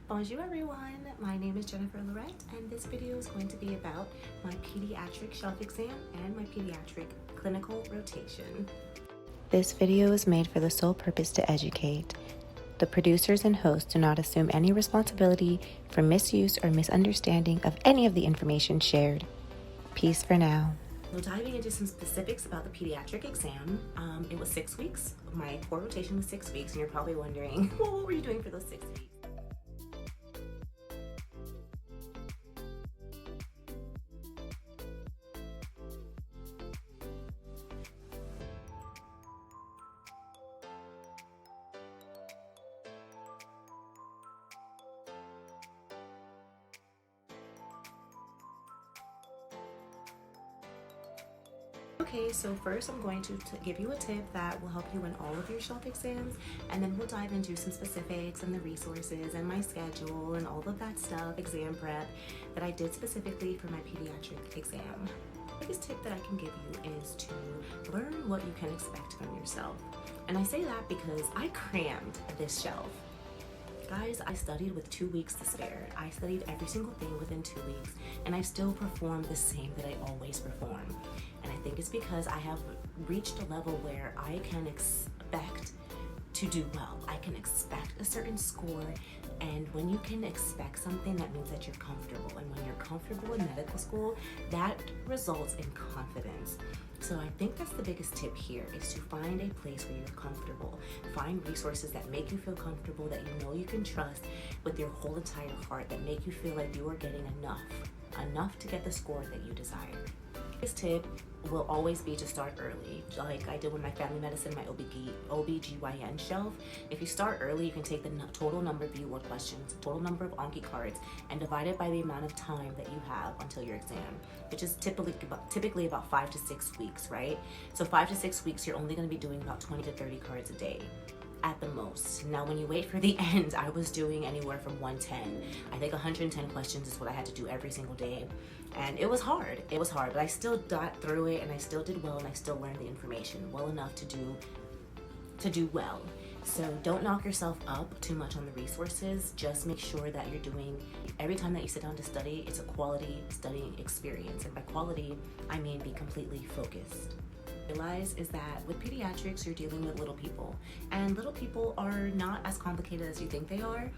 Bonjour everyone, my name is Jennifer Lorette and this video is going to be about my pediatric shelf exam and my pediatric clinical rotation. This video is made for the sole purpose to educate. The producers and hosts do not assume any responsibility for misuse or misunderstanding of any of the information shared. Peace for now. So diving into some specifics about the pediatric exam, it was 6 weeks. My core rotation was 6 weeks and you're probably wondering, well, what were you doing for those 6 weeks? Okay, so first I'm going to give you a tip that will help you in all of your shelf exams, and then we'll dive into some specifics and the resources and my schedule and all of that stuff, exam prep that I did specifically for my pediatric exam. The biggest tip that I can give you is to learn what you can expect from yourself. And I say that because I crammed this shelf. Guys, I studied with 2 weeks to spare. I studied every single thing within 2 weeks, and I still performed the same that I always perform. And I think it's because I have reached a level where I can expect to do well. I can expect a certain score, and when you can expect something, that means that you're comfortable. And when you're comfortable in medical school, that results in confidence. So I think that's the biggest tip here, is to find a place where you're comfortable. Find resources that make you feel comfortable, that you know you can trust with your whole entire heart, that make you feel like you are getting enough to get the score that you desire. This tip will always be to start early, like I did with my family medicine, my OBGYN shelf. If you start early, you can take the total number of U-Word questions, total number of Anki cards, and divide it by the amount of time that you have until your exam, which is typically about 5 to 6 weeks, right? So 5 to 6 weeks, you're only going to be doing about 20 to 30 cards a day at the most. Now, when you wait for the end, I was doing anywhere from 110. I think 110 questions is what I had to do every single day. And it was hard. It was hard, but I still got through it and I still did well and I still learned the information well enough to do well. So don't knock yourself up too much on the resources. Just make sure that you're doing, every time that you sit down to study, it's a quality studying experience. And by quality, I mean be completely focused. Realize is that with pediatrics, you're dealing with little people, and little people are not as complicated as you think they are.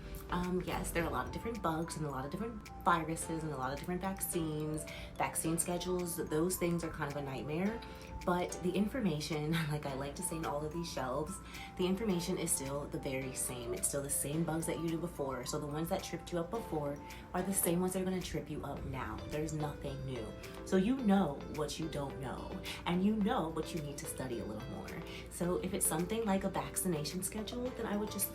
Yes, there are a lot of different bugs and a lot of different viruses and a lot of different vaccine schedules. Those things are kind of a nightmare, but the information, like I like to say in all of these shelves, the information is still the very same. It's still the same bugs that you did before. So the ones that tripped you up before are the same ones that are going to trip you up now. There's nothing new. So you know what you don't know, and you know what you need to study a little more. So if it's something like a vaccination schedule, then I would just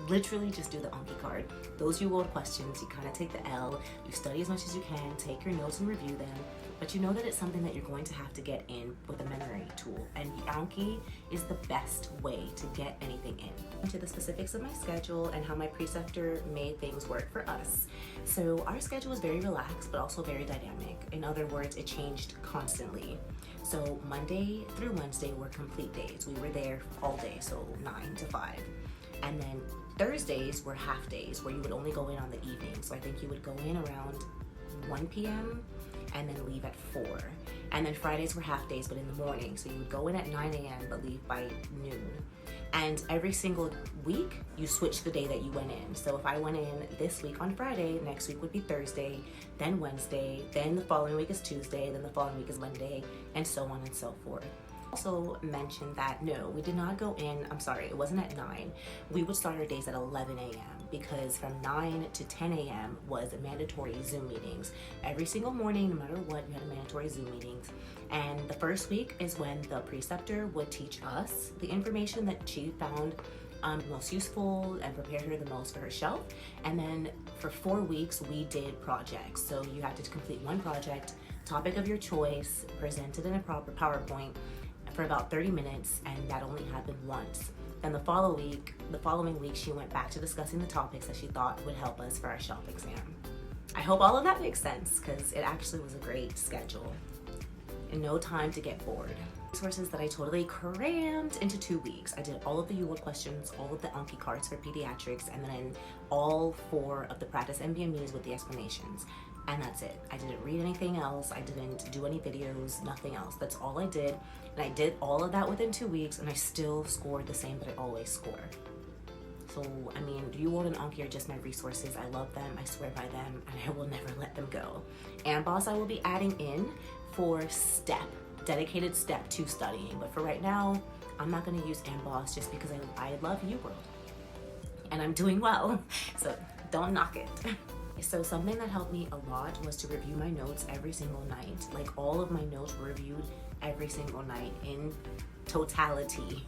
literally just do the Anki card. Those U-Word questions, you kind of take the L, you study as much as you can, take your notes and review them, but you know that it's something that you're going to have to get in with a memory tool, and Anki is the best way to get anything in. Into the specifics of my schedule and how my preceptor made things work for us. So our schedule was very relaxed, but also very dynamic. In other words, it changed constantly. So Monday through Wednesday were complete days. We were there all day, so 9 to 5. And then Thursdays were half days where you would only go in on the evening. So I think you would go in around 1 p.m. and then leave at 4. And then Fridays were half days, but in the morning. So you would go in at 9 a.m. but leave by noon. And every single week, you switch the day that you went in. So if I went in this week on Friday, next week would be Thursday, then Wednesday, then the following week is Tuesday, then the following week is Monday, and so on and so forth. Also mentioned that no, we did not go in, I'm sorry, it wasn't at 9. We would start our days at 11 a.m. because from 9 to 10 a.m. was mandatory Zoom meetings. Every single morning, no matter what, you had a mandatory Zoom meetings. And the first week is when the preceptor would teach us the information that she found most useful and prepared her the most for her shelf. And then for 4 weeks, we did projects. So you had to complete one project, topic of your choice, presented in a proper PowerPoint, for about 30 minutes, and that only happened once. Then the following week, she went back to discussing the topics that she thought would help us for our shelf exam. I hope all of that makes sense, because it actually was a great schedule and no time to get bored. Resources that I totally crammed into 2 weeks. I did all of the UWorld questions, all of the Anki cards for pediatrics, and then all 4 of the practice MBMEs with the explanations. And that's it. I didn't read anything else. I didn't do any videos, nothing else. That's all I did. And I did all of that within 2 weeks, and I still scored the same that I always score. So, I mean, UWorld and Anki are just my resources. I love them, I swear by them, and I will never let them go. AMBOSS I will be adding in for dedicated step to studying. But for right now, I'm not gonna use AMBOSS just because I love UWorld. And I'm doing well, so don't knock it. So something that helped me a lot was to review my notes every single night. Like all of my notes were reviewed every single night in totality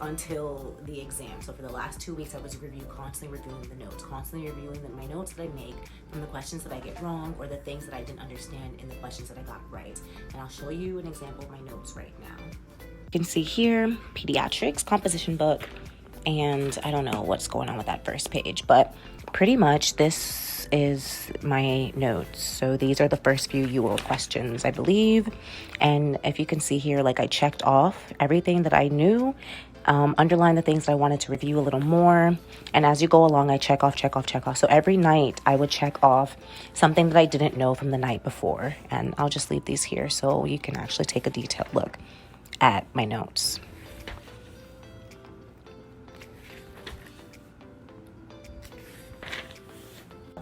until the exam. So for the last 2 weeks, I was constantly reviewing the notes, constantly reviewing my notes that I make from the questions that I get wrong or the things that I didn't understand in the questions that I got right. And I'll show you an example of my notes right now. You can see here, Pediatrics composition book, and I don't know what's going on with that first page, but pretty much this is my notes. So these are the first few UWorld questions, I believe. And if you can see here, like I checked off everything that I knew, underlined the things that I wanted to review a little more. And as you go along, I check off. So every night I would check off something that I didn't know from the night before. And I'll just leave these here so you can actually take a detailed look at my notes.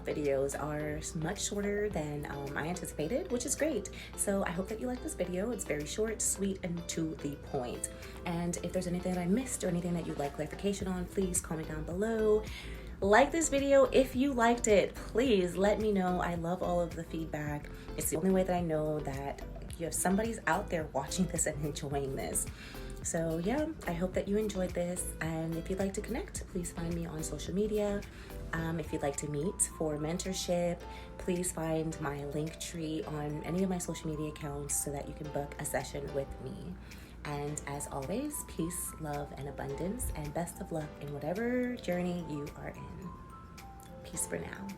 Videos are much shorter than I anticipated, which is great. So I hope that you like this video. It's very short, sweet, and to the point. And if there's anything that I missed or anything that you'd like clarification on, please comment down below. Like this video if you liked it. Please let me know. I love all of the feedback. It's the only way that I know that you have somebody's out there watching this and enjoying this. So yeah, I hope that you enjoyed this. And if you'd like to connect, please find me on social media. If you'd like to meet for mentorship, please find my link tree on any of my social media accounts so that you can book a session with me. And as always, peace, love, and abundance, and best of luck in whatever journey you are in. Peace for now.